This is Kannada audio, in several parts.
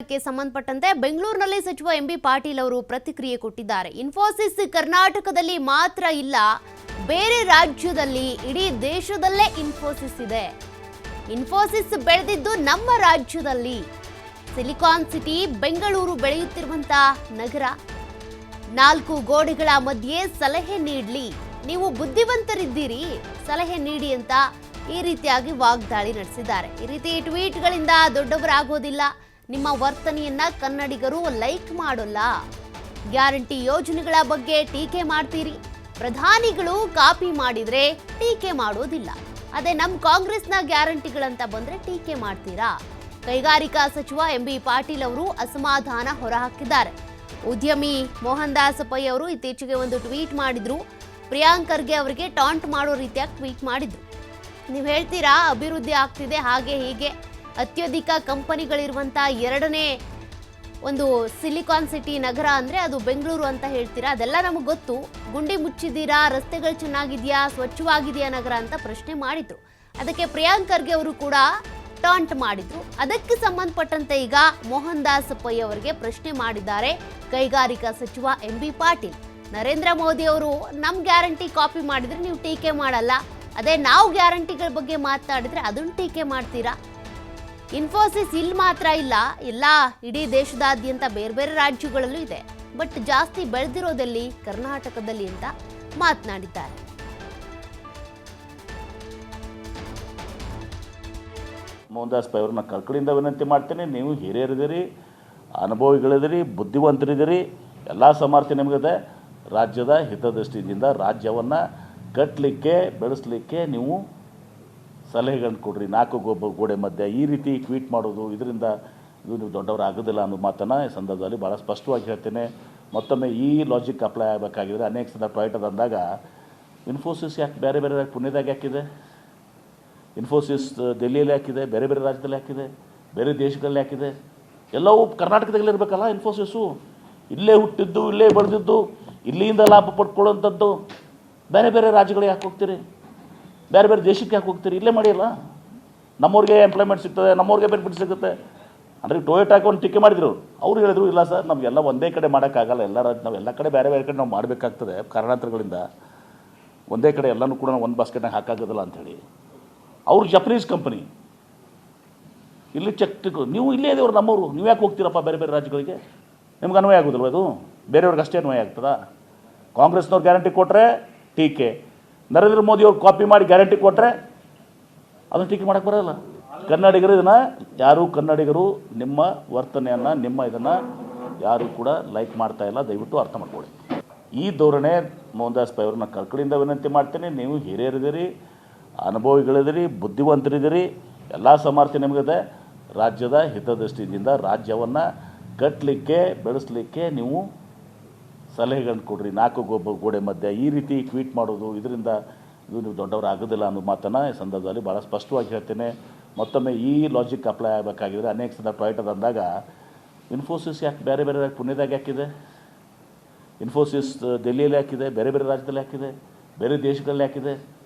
ಕ್ಕೆ ಸಂಬಂಧಪಟ್ಟಂತೆ ಬೆಂಗಳೂರಿನಲ್ಲಿ ಸಚಿವ ಎಂಬಿ ಪಾಟೀಲ್ ಅವರು ಪ್ರತಿಕ್ರಿಯೆ ಕೊಟ್ಟಿದ್ದಾರೆ. ಇನ್ಫೋಸಿಸ್ ಕರ್ನಾಟಕದಲ್ಲಿ ಮಾತ್ರ ಇಲ್ಲ, ಬೇರೆ ರಾಜ್ಯದಲ್ಲಿ ಇಡೀ ದೇಶದಲ್ಲೇ ಇನ್ಫೋಸಿಸ್ ಇದೆ. ಇನ್ಫೋಸಿಸ್ ಬೆಳೆದಿದ್ದು ನಮ್ಮ ರಾಜ್ಯದಲ್ಲಿ. ಸಿಲಿಕಾನ್ ಸಿಟಿ ಬೆಂಗಳೂರು ಬೆಳೆಯುತ್ತಿರುವಂತಹ ನಗರ. 4 ಗೋಡೆಗಳ ಮಧ್ಯೆ ಸಲಹೆ ನೀಡಲಿ, ನೀವು ಬುದ್ಧಿವಂತರಿದ್ದೀರಿ, ಸಲಹೆ ನೀಡಿ ಅಂತ ಈ ರೀತಿಯಾಗಿ ವಾಗ್ದಾಳಿ ನಡೆಸಿದ್ದಾರೆ. ಈ ರೀತಿ ಟ್ವೀಟ್ಗಳಿಂದ ದೊಡ್ಡವರಾಗೋದಿಲ್ಲ, ನಿಮ್ಮ ವರ್ತನೆಯನ್ನ ಕನ್ನಡಿಗರು ಲೈಕ್ ಮಾಡೋಲ್ಲ. ಗ್ಯಾರಂಟಿ ಯೋಜನೆಗಳ ಬಗ್ಗೆ ಟೀಕೆ ಮಾಡ್ತೀರಿ, ಪ್ರಧಾನಿಗಳು ಕಾಪಿ ಮಾಡಿದ್ರೆ ಟೀಕೆ ಮಾಡೋದಿಲ್ಲ. ಅದೇ ನಮ್ಮ ಕಾಂಗ್ರೆಸ್ನ ಗ್ಯಾರಂಟಿಗಳಂತ ಬಂದ್ರೆ ಟೀಕೆ ಮಾಡ್ತೀರಾ? ಕೈಗಾರಿಕಾ ಸಚಿವ ಎಂಬಿ ಪಾಟೀಲ್ ಅವರು ಅಸಮಾಧಾನ ಹೊರಹಾಕಿದ್ದಾರೆ. ಉದ್ಯಮಿ ಮೋಹನ್ ದಾಸ್ ಪೈ ಅವರು ಇತ್ತೀಚೆಗೆ ಒಂದು ಟ್ವೀಟ್ ಮಾಡಿದ್ರು. ಪ್ರಿಯಾಂಕ್ ಖರ್ಗೆ ಅವರಿಗೆ ಟಾಂಟ್ ಮಾಡೋ ರೀತಿಯಾಗಿ ಟ್ವೀಟ್ ಮಾಡಿದ್ರು. ನೀವು ಹೇಳ್ತೀರಾ ಅಭಿವೃದ್ಧಿ ಆಗ್ತಿದೆ ಹಾಗೆ ಹೀಗೆ, ಅತ್ಯಧಿಕ ಕಂಪನಿಗಳಿರುವಂಥ 2ನೇ ಒಂದು ಸಿಲಿಕಾನ್ ಸಿಟಿ ನಗರ ಅಂದರೆ ಅದು ಬೆಂಗಳೂರು ಅಂತ ಹೇಳ್ತೀರಾ. ಅದೆಲ್ಲ ನಮಗೆ ಗೊತ್ತು. ಗುಂಡಿ ಮುಚ್ಚಿದ್ದೀರಾ, ರಸ್ತೆಗಳು ಚೆನ್ನಾಗಿದೆಯಾ, ಸ್ವಚ್ಛವಾಗಿದೆಯಾ ನಗರ ಅಂತ ಪ್ರಶ್ನೆ ಮಾಡಿದ್ರು. ಅದಕ್ಕೆ ಪ್ರಿಯಾಂಕ್ ಖರ್ಗೆ ಅವರು ಕೂಡ ಟಾಂಟ್ ಮಾಡಿದ್ರು. ಅದಕ್ಕೆ ಸಂಬಂಧಪಟ್ಟಂತೆ ಈಗ ಮೋಹನ್ ದಾಸ್ ಪೈ ಅವರಿಗೆ ಪ್ರಶ್ನೆ ಮಾಡಿದ್ದಾರೆ ಕೈಗಾರಿಕಾ ಸಚಿವ ಎಂಬಿ ಪಾಟೀಲ್. ನರೇಂದ್ರ ಮೋದಿ ಅವರು ನಮ್ಮ ಗ್ಯಾರಂಟಿ ಕಾಪಿ ಮಾಡಿದ್ರೆ ನೀವು ಟೀಕೆ ಮಾಡಲ್ಲ, ಅದೇ ನಾವು ಗ್ಯಾರಂಟಿಗಳ ಬಗ್ಗೆ ಮಾತಾಡಿದ್ರೆ ಅದನ್ನು ಟೀಕೆ ಮಾಡ್ತೀರಾ? ಇನ್ಫೋಸಿಸ್ ಇಲ್ಲಿ ಮಾತ್ರ ಇಲ್ಲ, ಎಲ್ಲ ಇಡೀ ದೇಶದಾದ್ಯಂತ ಬೇರೆ ಬೇರೆ ರಾಜ್ಯಗಳಲ್ಲೂ ಇದೆ, ಬಟ್ ಜಾಸ್ತಿ ಬೆಳೆದಿರೋದಲ್ಲಿ ಕರ್ನಾಟಕದಲ್ಲಿ ಅಂತ ಮಾತನಾಡಿದ್ದಾರೆ. ಮೋಹನ್ ದಾಸ್ ಪೈ ಅವ್ರನ್ನ ಕಳ್ಕಳಿಂದ ವಿನಂತಿ ಮಾಡ್ತೇನೆ. ನೀವು ಹಿರಿಯರಿದ್ದೀರಿ, ಅನುಭವಿಗಳಿದ್ದೀರಿ, ಬುದ್ಧಿವಂತರಿದ್ದೀರಿ, ಎಲ್ಲ ಸಾಮರ್ಥ್ಯ ನಿಮಗಿದೆ. ರಾಜ್ಯದ ಹಿತದೃಷ್ಟಿಯಿಂದ ರಾಜ್ಯವನ್ನು ಕಟ್ಟಲಿಕ್ಕೆ ಬೆಳೆಸಲಿಕ್ಕೆ ನೀವು ಸಲಹೆಗಳನ್ನು ಕೊಡ್ರಿ. 4 ಗೋಡೆ ಮಧ್ಯೆ ಈ ರೀತಿ ಟ್ವೀಟ್ ಮಾಡೋದು, ಇದರಿಂದ ನೀವು ದೊಡ್ಡವರು ಆಗೋದಿಲ್ಲ ಅನ್ನೋ ಮಾತನ್ನು ಈ ಸಂದರ್ಭದಲ್ಲಿ ಭಾಳ ಸ್ಪಷ್ಟವಾಗಿ ಹೇಳ್ತೇನೆ. ಮತ್ತೊಮ್ಮೆ ಈ ಲಾಜಿಕ್ ಅಪ್ಲೈ ಆಗಬೇಕಾಗಿದ್ರೆ ಅನೇಕ ಸಲ ಟೊಯ್ಟದ ಅಂದಾಗ ಇನ್ಫೋಸಿಸ್ ಯಾಕೆ ಬೇರೆ ಬೇರೆ ಪುಣ್ಯದಾಗ ಯಾಕಿದೆ? ಇನ್ಫೋಸಿಸ್ ಡೆಲ್ಲಿಯಲ್ಲಿ ಹಾಕಿದೆ, ಬೇರೆ ಬೇರೆ ರಾಜ್ಯದಲ್ಲಿ ಹಾಕಿದೆ, ಬೇರೆ ದೇಶಗಳಲ್ಲಿ ಹಾಕಿದೆ. ಎಲ್ಲವೂ ಕರ್ನಾಟಕದಲ್ಲಿ ಇರಬೇಕಲ್ಲ. ಇನ್ಫೋಸಿಸ್ಸು ಇಲ್ಲೇ ಹುಟ್ಟಿದ್ದು, ಇಲ್ಲೇ ಬೆಳೆದಿದ್ದು, ಇಲ್ಲಿಂದ ಲಾಭ ಪಡ್ಕೊಳ್ಳೋಂಥದ್ದು. ಬೇರೆ ಬೇರೆ ರಾಜ್ಯಗಳಿಗೆ ಯಾಕೆ ಹೋಗ್ತೀರಿ? ಬೇರೆ ಬೇರೆ ದೇಶಕ್ಕೆ ಯಾಕೆ ಹೋಗ್ತೀರಿ? ಇಲ್ಲೇ ಮಾಡಿಲ್ಲ. ನಮ್ಮವ್ರಿಗೆ ಎಂಪ್ಲಾಯ್ಮೆಂಟ್ ಸಿಗ್ತದೆ, ನಮ್ಮವ್ರಿಗೆ ಬೆನಿಫಿಟ್ ಸಿಗುತ್ತೆ ಅಂದರೆ ಟೊಯೋಟಾಕ್ಕೆ ಒಂದು ಟೀಕೆ ಮಾಡಿದ್ರು. ಅವ್ರು ಹೇಳಿದ್ರು ಇಲ್ಲ ಸರ್, ನಮಗೆಲ್ಲ ಒಂದೇ ಕಡೆ ಮಾಡೋಕ್ಕಾಗಲ್ಲ, ನಾವು ಎಲ್ಲ ಕಡೆ ಬೇರೆ ಬೇರೆ ಕಡೆ ನಾವು ಮಾಡಬೇಕಾಗ್ತದೆ ಕಾರಣಾಂತರಗಳಿಂದ. ಒಂದೇ ಕಡೆ ಎಲ್ಲನೂ ಕೂಡ ನಾವು ಒಂದು ಬಾಸ್ಕೆಟ್ನಾಗ ಹಾಕಾಗೋದಿಲ್ಲ ಅಂಥೇಳಿ. ಅವ್ರು ಜಪನೀಸ್ ಕಂಪನಿ, ಇಲ್ಲಿ ನೀವು ಇಲ್ಲೇ ಇದೇವ್ರು ನಮ್ಮವರು, ನೀವು ಯಾಕೆ ಹೋಗ್ತೀರಪ್ಪ ಬೇರೆ ಬೇರೆ ರಾಜ್ಯಗಳಿಗೆ? ನಿಮ್ಗೆ ಅನ್ವಯ ಆಗೋದಿಲ್ವ? ಅದು ಬೇರೆಯವ್ರಿಗೆ ಅಷ್ಟೇ ಅನ್ವಯ ಆಗ್ತದಾ? ಕಾಂಗ್ರೆಸ್ನವ್ರು ಗ್ಯಾರಂಟಿ ಕೊಟ್ಟರೆ ಟೀಕೆ, ನರೇಂದ್ರ ಮೋದಿ ಅವ್ರು ಕಾಪಿ ಮಾಡಿ ಗ್ಯಾರಂಟಿ ಕೊಟ್ಟರೆ ಅದನ್ನು ಟೀಕೆ ಮಾಡೋಕ್ಕೆ ಬರೋಲ್ಲ. ಕನ್ನಡಿಗರು ಇದನ್ನು ಕನ್ನಡಿಗರು ನಿಮ್ಮ ವರ್ತನೆಯನ್ನು, ನಿಮ್ಮ ಇದನ್ನು ಯಾರೂ ಕೂಡ ಲೈಕ್ ಮಾಡ್ತಾ ಇಲ್ಲ. ದಯವಿಟ್ಟು ಅರ್ಥ ಮಾಡ್ಕೊಳ್ಳಿ. ಈ ಧೋರಣೆ ಮೋಹನ್ ದಾಸ್ ಪೈ ಅವ್ರನ್ನ ಕಳ್ಕಳಿಂದ ವಿನಂತಿ ಮಾಡ್ತೇನೆ. ನೀವು ಹಿರಿಯರಿದ್ದೀರಿ, ಅನುಭವಿಗಳಿದ್ದೀರಿ, ಬುದ್ಧಿವಂತರಿದ್ದೀರಿ, ಎಲ್ಲ ಸಾಮರ್ಥ್ಯ ನಿಮಗಿದೆ. ರಾಜ್ಯದ ಹಿತದೃಷ್ಟಿಯಿಂದ ರಾಜ್ಯವನ್ನು ಕಟ್ಟಲಿಕ್ಕೆ ಬೆಳೆಸಲಿಕ್ಕೆ ನೀವು ಸಲಹೆಗಳನ್ನು ಕೊಡ್ರಿ. 4 ಗೋಡೆ ಮಧ್ಯೆ ಈ ರೀತಿ ಟ್ವೀಟ್ ಮಾಡೋದು, ಇದರಿಂದ ನೀವು ದೊಡ್ಡವರು ಆಗೋದಿಲ್ಲ ಅನ್ನೋ ಮಾತನ್ನು ಈ ಸಂದರ್ಭದಲ್ಲಿ ಭಾಳ ಸ್ಪಷ್ಟವಾಗಿ ಹೇಳ್ತೇನೆ. ಮತ್ತೊಮ್ಮೆ ಈ ಲಾಜಿಕ್ ಅಪ್ಲೈ ಆಗಬೇಕಾಗಿದ್ರೆ ಅನೇಕ ಸಲ ಟೊಯ್ಟದ ಅಂದಾಗ ಇನ್ಫೋಸಿಸ್ ಯಾಕೆ ಬೇರೆ ಬೇರೆ ಪುಣ್ಯದಾಗ ಹಾಕಿದೆ? ಇನ್ಫೋಸಿಸ್ ಡೆಲ್ಲಿಯಲ್ಲಿ ಹಾಕಿದೆ, ಬೇರೆ ಬೇರೆ ರಾಜ್ಯದಲ್ಲಿ ಹಾಕಿದೆ, ಬೇರೆ ದೇಶಗಳಲ್ಲಿ ಹಾಕಿದೆ.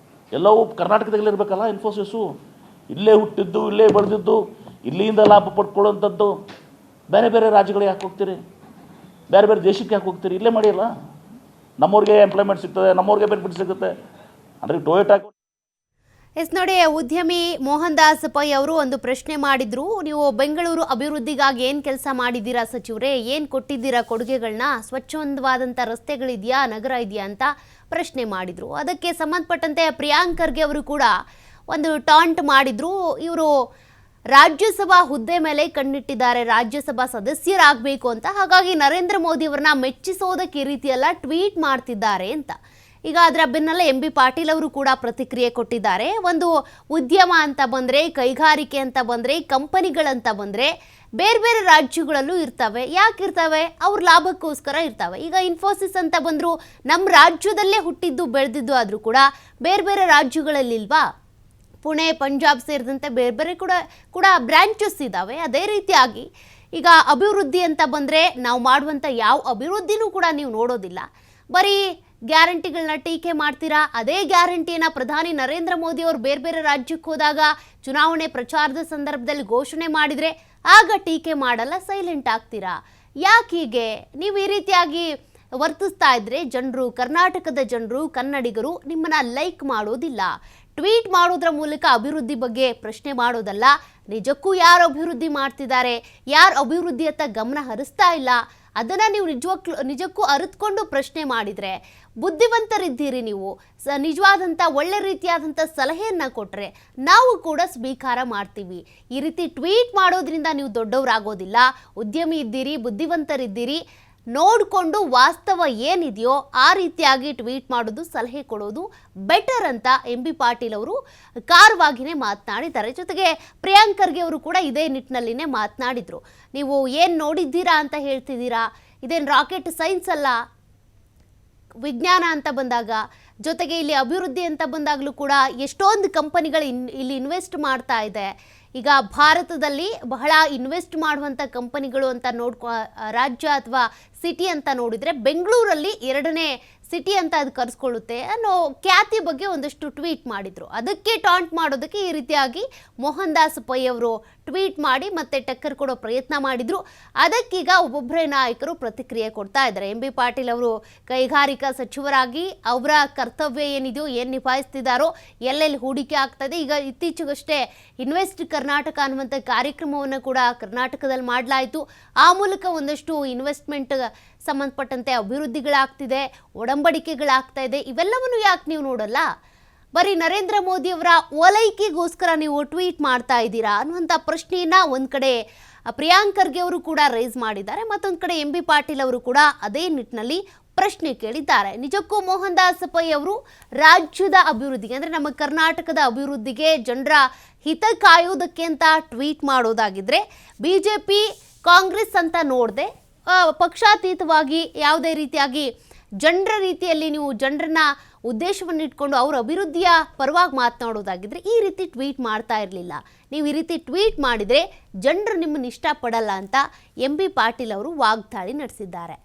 ಎಲ್ಲವೂ ಕರ್ನಾಟಕದಲ್ಲಿ ಇರಬೇಕಲ್ಲ. ಇನ್ಫೋಸಿಸ್ಸು ಇಲ್ಲೇ ಹುಟ್ಟಿದ್ದು, ಇಲ್ಲೇ ಬೆಳೆದಿದ್ದು, ಇಲ್ಲಿಂದ ಲಾಭ ಪಡ್ಕೊಳ್ಳೋಂಥದ್ದು. ಬೇರೆ ಬೇರೆ ರಾಜ್ಯಗಳಿಗೆ ಯಾಕೆ ಹೋಗ್ತೀರಿ? ಬೇರೆ ಬೇರೆ ದೇಶಕ್ಕೆ ಯಾಕೆ ಹೋಗ್ತೀರಿ? ಇಲ್ಲೇ ಮಾಡಿಲ್ಲ. ನಮ್ಮವ್ರಿಗೆ ಎಂಪ್ಲಾಯ್ಮೆಂಟ್ ಸಿಗ್ತದೆ, ನಮ್ಮವ್ರಿಗೆ ಬೆನಿಫಿಟ್ ಸಿಗುತ್ತೆ ಅಂದರೆ ಟೊಯೋಟಾಕ್ಕೆ. ನೋಡಿ, ಉದ್ಯಮಿ ಮೋಹನ್ ದಾಸ್ ಪೈ ಅವರು ಒಂದು ಪ್ರಶ್ನೆ ಮಾಡಿದ್ರು. ನೀವು ಬೆಂಗಳೂರು ಅಭಿವೃದ್ಧಿಗಾಗಿ ಏನು ಕೆಲಸ ಮಾಡಿದ್ದೀರಾ ಸಚಿವರೇ, ಏನು ಕೊಟ್ಟಿದ್ದೀರಾ ಕೊಡುಗೆಗಳನ್ನ, ಸ್ವಚ್ಛಂದವಾದಂಥ ರಸ್ತೆಗಳಿದೆಯಾ, ನಗರ ಇದೆಯಾ ಅಂತ ಪ್ರಶ್ನೆ ಮಾಡಿದ್ರು. ಅದಕ್ಕೆ ಸಂಬಂಧಪಟ್ಟಂತೆ ಪ್ರಿಯಾಂಕ್ ಖರ್ಗೆ ಅವರು ಕೂಡ ಒಂದು ಟಾಂಟ್ ಮಾಡಿದ್ರು. ಇವರು ರಾಜ್ಯಸಭಾ ಹುದ್ದೆ ಮೇಲೆ ಕಣ್ಣಿಟ್ಟಿದ್ದಾರೆ, ರಾಜ್ಯಸಭಾ ಸದಸ್ಯರಾಗಬೇಕು ಅಂತ. ಹಾಗಾಗಿ ನರೇಂದ್ರ ಮೋದಿ ಅವರನ್ನ ಮೆಚ್ಚಿಸೋದಕ್ಕೆ ಈ ರೀತಿಯೆಲ್ಲ ಟ್ವೀಟ್ ಮಾಡ್ತಿದ್ದಾರೆ ಅಂತ. ಈಗ ಅದರ ಬೆನ್ನಲ್ಲೇ ಎಂಬಿ ಪಾಟೀಲ್ ಅವರು ಕೂಡ ಪ್ರತಿಕ್ರಿಯೆ ಕೊಟ್ಟಿದ್ದಾರೆ. ಒಂದು ಉದ್ಯಮ ಅಂತ ಬಂದರೆ, ಕೈಗಾರಿಕೆ ಅಂತ ಬಂದರೆ, ಕಂಪನಿಗಳಂತ ಬಂದರೆ ಬೇರೆ ಬೇರೆ ರಾಜ್ಯಗಳಲ್ಲೂ ಇರ್ತವೆ. ಯಾಕೆ ಇರ್ತವೆ? ಅವ್ರ ಲಾಭಕ್ಕೋಸ್ಕರ ಇರ್ತವೆ. ಈಗ ಇನ್ಫೋಸಿಸ್ ಅಂತ ಬಂದರೂ ನಮ್ಮ ರಾಜ್ಯದಲ್ಲೇ ಹುಟ್ಟಿದ್ದು ಬೆಳೆದಿದ್ದು ಆದರೂ ಕೂಡ ಬೇರೆ ಬೇರೆ ರಾಜ್ಯಗಳಲ್ಲಿಲ್ವಾ? ಪುಣೆ, ಪಂಜಾಬ್ ಸೇರಿದಂತೆ ಬೇರೆ ಬೇರೆ ಕೂಡ ಬ್ರ್ಯಾಂಚಸ್ ಇದ್ದಾವೆ. ಅದೇ ರೀತಿಯಾಗಿ ಈಗ ಅಭಿವೃದ್ಧಿ ಅಂತ ಬಂದರೆ ನಾವು ಮಾಡುವಂಥ ಯಾವ ಅಭಿವೃದ್ಧಿನೂ ಕೂಡ ನೀವು ನೋಡೋದಿಲ್ಲ, ಬರೀ ಗ್ಯಾರಂಟಿಗಳನ್ನ ಟೀಕೆ ಮಾಡ್ತೀರಾ. ಅದೇ ಗ್ಯಾರಂಟಿಯನ್ನು ಪ್ರಧಾನಿ ನರೇಂದ್ರ ಮೋದಿ ಅವರು ಬೇರೆ ಬೇರೆ ರಾಜ್ಯಕ್ಕೆ ಹೋದಾಗ ಚುನಾವಣೆ ಪ್ರಚಾರದ ಸಂದರ್ಭದಲ್ಲಿ ಘೋಷಣೆ ಮಾಡಿದರೆ ಆಗ ಟೀಕೆ ಮಾಡಲ್ಲ, ಸೈಲೆಂಟ್ ಆಗ್ತೀರಾ. ಯಾಕೆ ಹೀಗೆ? ನೀವು ಈ ರೀತಿಯಾಗಿ ವರ್ತಿಸ್ತಾ ಇದ್ರೆ ಜನರು, ಕರ್ನಾಟಕದ ಜನರು, ಕನ್ನಡಿಗರು ನಿಮ್ಮನ್ನ ಲೈಕ್ ಮಾಡೋದಿಲ್ಲ. ಟ್ವೀಟ್ ಮಾಡೋದ್ರ ಮೂಲಕ ಅಭಿವೃದ್ಧಿ ಬಗ್ಗೆ ಪ್ರಶ್ನೆ ಮಾಡೋದಲ್ಲ, ನಿಜಕ್ಕೂ ಯಾರು ಅಭಿವೃದ್ಧಿ ಮಾಡ್ತಿದ್ದಾರೆ, ಯಾರು ಅಭಿವೃದ್ಧಿಯತ್ತ ಗಮನ ಹರಿಸ್ತಾ ಇಲ್ಲ, ಅದನ್ನು ನೀವು ನಿಜಕ್ಕೂ ಅರಿತುಕೊಂಡು ಪ್ರಶ್ನೆ ಮಾಡಿದರೆ, ಬುದ್ಧಿವಂತರಿದ್ದೀರಿ ನೀವು, ನಿಜವಾದಂಥ ಒಳ್ಳೆ ರೀತಿಯಾದಂಥ ಸಲಹೆಯನ್ನು ಕೊಟ್ಟರೆ ನಾವು ಕೂಡ ಸ್ವೀಕಾರ ಮಾಡ್ತೀವಿ. ಈ ರೀತಿ ಟ್ವೀಟ್ ಮಾಡೋದ್ರಿಂದ ನೀವು ದೊಡ್ಡವರಾಗೋದಿಲ್ಲ. ಉದ್ಯಮಿ ಇದ್ದೀರಿ, ಬುದ್ಧಿವಂತರಿದ್ದೀರಿ, ನೋಡಿಕೊಂಡು ವಾಸ್ತವ ಏನಿದೆಯೋ ಆ ರೀತಿಯಾಗಿ ಟ್ವೀಟ್ ಮಾಡೋದು, ಸಲಹೆ ಕೊಡೋದು ಬೆಟರ್ ಅಂತ MB ಪಾಟೀಲ್ ಅವರು ಖಾರವಾಗಿಯೇ ಮಾತನಾಡಿದ್ದಾರೆ. ಜೊತೆಗೆ ಪ್ರಿಯಾಂಕ್ ಖರ್ಗೆ ಅವರು ಕೂಡ ಇದೇ ನಿಟ್ಟಿನಲ್ಲಿನೇ ಮಾತನಾಡಿದ್ರು. ನೀವು ಏನು ನೋಡಿದ್ದೀರಾ ಅಂತ ಹೇಳ್ತಿದ್ದೀರಾ, ಇದೇನು ರಾಕೆಟ್ ಸೈನ್ಸ್ ಅಲ್ಲ, ವಿಜ್ಞಾನ ಅಂತ ಬಂದಾಗ, ಜೊತೆಗೆ ಇಲ್ಲಿ ಅಭಿವೃದ್ಧಿ ಅಂತ ಬಂದಾಗಲೂ ಕೂಡ ಎಷ್ಟೊಂದು ಕಂಪನಿಗಳು ಇಲ್ಲಿ ಇನ್ವೆಸ್ಟ್ ಮಾಡ್ತಾ ಇದೆ. ಈಗ ಭಾರತದಲ್ಲಿ ಬಹಳ ಇನ್ವೆಸ್ಟ್ ಮಾಡುವಂಥ ಕಂಪನಿಗಳು ಅಂತ ರಾಜ್ಯ ಅಥವಾ ಸಿಟಿ ಅಂತ ನೋಡಿದರೆ ಬೆಂಗಳೂರಲ್ಲಿ 2ನೇ ಸಿಟಿ ಅಂತ ಅದು ಕರೆಸ್ಕೊಳ್ಳುತ್ತೆ ಅನ್ನೋ ಖ್ಯಾತಿ ಬಗ್ಗೆ ಒಂದಷ್ಟು ಟ್ವೀಟ್ ಮಾಡಿದರು. ಅದಕ್ಕೆ ಟಾಂಟ್ ಮಾಡೋದಕ್ಕೆ ಈ ರೀತಿಯಾಗಿ ಮೋಹನ್ ದಾಸ್ ಪೈ ಅವರು ಟ್ವೀಟ್ ಮಾಡಿ ಮತ್ತೆ ಟಕ್ಕರ್ ಕೊಡೋ ಪ್ರಯತ್ನ ಮಾಡಿದರು. ಅದಕ್ಕೀಗ ಒಬ್ಬೊಬ್ಬರೇ ನಾಯಕರು ಪ್ರತಿಕ್ರಿಯೆ ಕೊಡ್ತಾ ಇದ್ದಾರೆ. MB ಪಾಟೀಲ್ ಅವರು ಕೈಗಾರಿಕಾ ಸಚಿವರಾಗಿ ಅವರ ಕರ್ತವ್ಯ ಏನಿದೆಯೋ, ಏನು ನಿಭಾಯಿಸ್ತಿದ್ದಾರೋ, ಎಲ್ಲೆಲ್ಲಿ ಹೂಡಿಕೆ ಆಗ್ತದೆ. ಈಗ ಇತ್ತೀಚೆಗಷ್ಟೇ ಇನ್ವೆಸ್ಟ್ ಕರ್ನಾಟಕ ಅನ್ನುವಂಥ ಕಾರ್ಯಕ್ರಮವನ್ನು ಕೂಡ ಕರ್ನಾಟಕದಲ್ಲಿ ಮಾಡಲಾಯಿತು. ಆ ಮೂಲಕ ಒಂದಷ್ಟು ಇನ್ವೆಸ್ಟ್ಮೆಂಟ್ ಸಂಬಂಧಪಟ್ಟಂತೆ ಅಭಿವೃದ್ಧಿಗಳಾಗ್ತಿದೆ, ಒಡಂಬಡಿಕೆಗಳಾಗ್ತಾ ಇದೆ. ಇವೆಲ್ಲವನ್ನು ಯಾಕೆ ನೀವು ನೋಡಲ್ಲ? ಬರೀ ನರೇಂದ್ರ ಮೋದಿಯವರ ಓಲೈಕೆಗೋಸ್ಕರ ನೀವು ಟ್ವೀಟ್ ಮಾಡ್ತಾ ಇದ್ದೀರಾ ಅನ್ನುವಂಥ ಪ್ರಶ್ನೆಯನ್ನ ಒಂದು ಕಡೆ ಪ್ರಿಯಾಂಕ್ ಖರ್ಗೆ ಅವರು ಕೂಡ ರೈಸ್ ಮಾಡಿದ್ದಾರೆ, ಮತ್ತೊಂದು ಕಡೆ MB ಪಾಟೀಲ್ ಅವರು ಕೂಡ ಅದೇ ನಿಟ್ಟಿನಲ್ಲಿ ಪ್ರಶ್ನೆ ಕೇಳಿದ್ದಾರೆ. ನಿಜಕ್ಕೂ ಮೋಹನ್ ದಾಸ್ ಪೈ ಅವರು ರಾಜ್ಯದ ಅಭಿವೃದ್ಧಿಗೆ, ಅಂದರೆ ನಮ್ಮ ಕರ್ನಾಟಕದ ಅಭಿವೃದ್ಧಿಗೆ, ಜನರ ಹಿತ ಕಾಯೋದಕ್ಕೆ ಅಂತ ಟ್ವೀಟ್ ಮಾಡೋದಾಗಿದ್ರೆ, BJP ಕಾಂಗ್ರೆಸ್ ಅಂತ ನೋಡದೆ ಪಕ್ಷಾತೀತವಾಗಿ ಯಾವುದೇ ರೀತಿಯಾಗಿ ಜನರ ರೀತಿಯಲ್ಲಿ ನೀವು ಜನರನ್ನ ಉದ್ದೇಶವನ್ನು ಇಟ್ಕೊಂಡು ಅವ್ರ ಅಭಿವೃದ್ಧಿಯ ಪರವಾಗಿ ಮಾತನಾಡೋದಾಗಿದ್ರೆ ಈ ರೀತಿ ಟ್ವೀಟ್ ಮಾಡ್ತಾ ಇರಲಿಲ್ಲ. ನೀವು ಈ ರೀತಿ ಟ್ವೀಟ್ ಮಾಡಿದರೆ ಜನರು ನಿಮ್ಮನ್ನು ಇಷ್ಟಪಡಲ್ಲ ಅಂತ MB ಪಾಟೀಲ್ ಅವರು ವಾಗ್ದಾಳಿ ನಡೆಸಿದ್ದಾರೆ.